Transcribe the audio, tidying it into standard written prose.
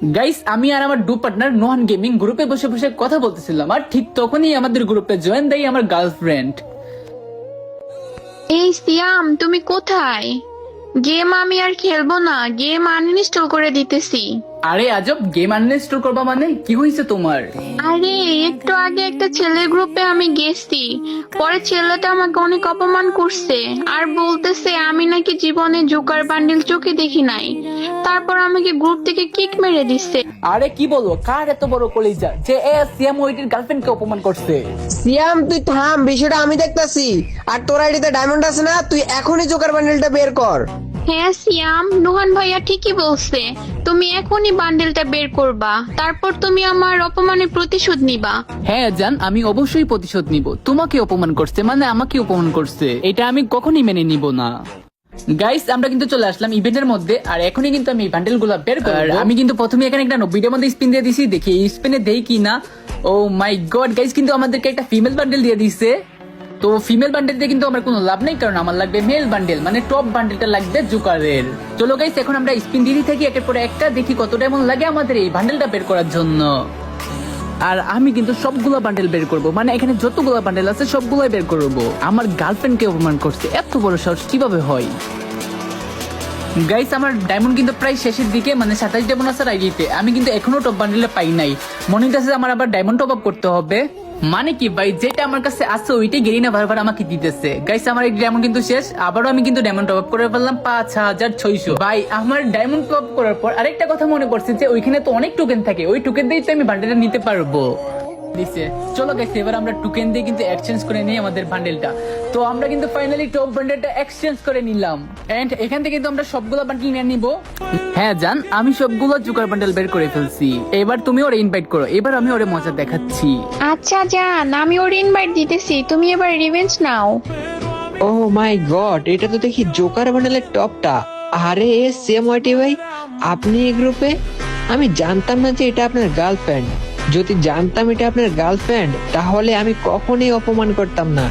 Guys আমি আর আমার do partner Nohan gaming গ্রুপে বসে বসে কথা বলতেছিলাম, আর ঠিক তখনই আমাদের গ্রুপে জয়েন দেয় আমার গার্লফ্রেন্ড। এই সিয়াম, তুমি কোথায়? গেম আমি আর খেলবো না, গেম আনইনস্টল করে দিতেছি। আরে আজব, গেম আনইনস্টল করবা মানে কি হয়েছে তোমার? আরে একটু আগে একটা ছেলের গ্রুপে আমি গেছি, পরে ছেলেটা আমাকে অনেক অপমান করছে আর বলতেছে আমি নাকি জীবনে জোকার বান্ডিল চোখে দেখি নাই। তারপর আমাকে গ্রুপ থেকে কিক মেরে দিচ্ছে। আরে কি বলবো, কার এত বড় কলিজা যে সিয়াম ওইটির গার্লফ্রেন্ডকে অপমান করছে? সিয়াম তুই থাম, বিষয়টা আমি দেখতাছি। আর তোর আইডিতে ডায়মন্ড আছে না, তুই এখনই জোকার বান্ডেলটা বের কর। হ্যাঁ সিয়াম, নোহান ভাইয়া ঠিকই বলছে, তুমি এখনই বান্ডেলটা বের করবা, তারপর তুমি আমার অপমানের প্রতিশোধ নিবা। হ্যাঁ জান, আমি অবশ্যই প্রতিশোধ নিব। তোমাকে অপমান করছে মানে আমাকে অপমান করছে, এটা আমি কখনই মেনে নিব না। গাইস আমরা কিন্তু চলে আসলাম ইভেন্টের মধ্যে, আর এখনই কিন্তু আমি বান্ডেল গুলা বের করব। আমি কিন্তু প্রথমে এখানে একটা 90টার মধ্যে স্পিন দিয়ে দিছি, দেখি এই স্পিনে দেই কি না। ও মাই গড গাইস, কিন্তু আমাদেরকে একটা ফিমেল বান্ডেল দিয়ে দিছে। তো ফিমেল বান্ডেল দিয়ে কিন্তু আমার কোনো লাভ নেই, কারণ আমার লাগবে মেল বান্ডেল, মানে টপ বান্ডেলটা লাগবে জোকারের। চলো গাইস এখন আমরা স্পিন দিয়ে থাকি একের পর একটা, দেখি কতটা এমন লাগে আমাদের এই বান্ডেলটা বের করার জন্য। আর আমি কিন্তু সবগুলো বান্ডেল বের করব, মানে এখানে যতগুলো বান্ডেল আছে সবগুলাই বের করব। আমার গার্লফ্রেন্ডকে অপমান করছে, এত বড় সাহস কিভাবে হয়? গাইস আমার ডায়মন্ড কিন্তু প্রায় শেষের দিকে, মানে 27 ডায়মন্ড আছে আইডিতে। আমি কিন্তু এখনো টপ বান্ডেলে পাই নাই, মনে হইতেছে আমার আবার ডায়মন্ড টপ আপ করতে হবে। মানে কি ভাই, যেটা আমার কাছে আছে ওইটাই গেরিনা বারবার আমাকে দিতেছে। গাইস আমার এই ডায়মন্ড কিন্তু শেষ, আবারও আমি কিন্তু ডায়মন্ড টপ আপ করে ফেললাম 5600। ভাই আমার ডায়মন্ড টপ আপ করার পর আরেকটা কথা মনে পড়ছে যে ওইখানে তো অনেক টোকেন থাকে, ওই টোকেন দিয়ে তো আমি বান্ডেলটা নিতে পারবো। চলো গাইস এবার আমরা টোকেন দিয়ে কিন্তু এক্সচেঞ্জ করে নিই আমাদের বান্ডেলটা। তো আমরা কিন্তু ফাইনালি টপ বান্ডেলটা এক্সচেঞ্জ করে নিলাম, এন্ড এখান থেকে কিন্তু আমরা সবগুলো বান্ডেল নিয়ে নিব। হ্যাঁ জান, আমি সবগুলো জোকার বান্ডেল বের করে ফেলছি। এবার তুমি ওরে ইনভাইট করো, এবার আমি ওরে মজা দেখাচ্ছি। আচ্ছা জান, আমি ওর ইনভাইট দিতেছি, তুমি এবার রিভেঞ্জ নাও। ও মাই গড, এটা তো দেখি জোকার বান্ডেলের টপটা। আরে সেম ওয়াইটি ভাই, আপনি এই গ্রুপে? আমি জানতাম না যে এটা আপনার গার্লফ্রেন্ড। যদি জানতাম এটা আপনার গার্লফ্রেন্ড, তাহলে আমি কখনোই অপমান করতাম না।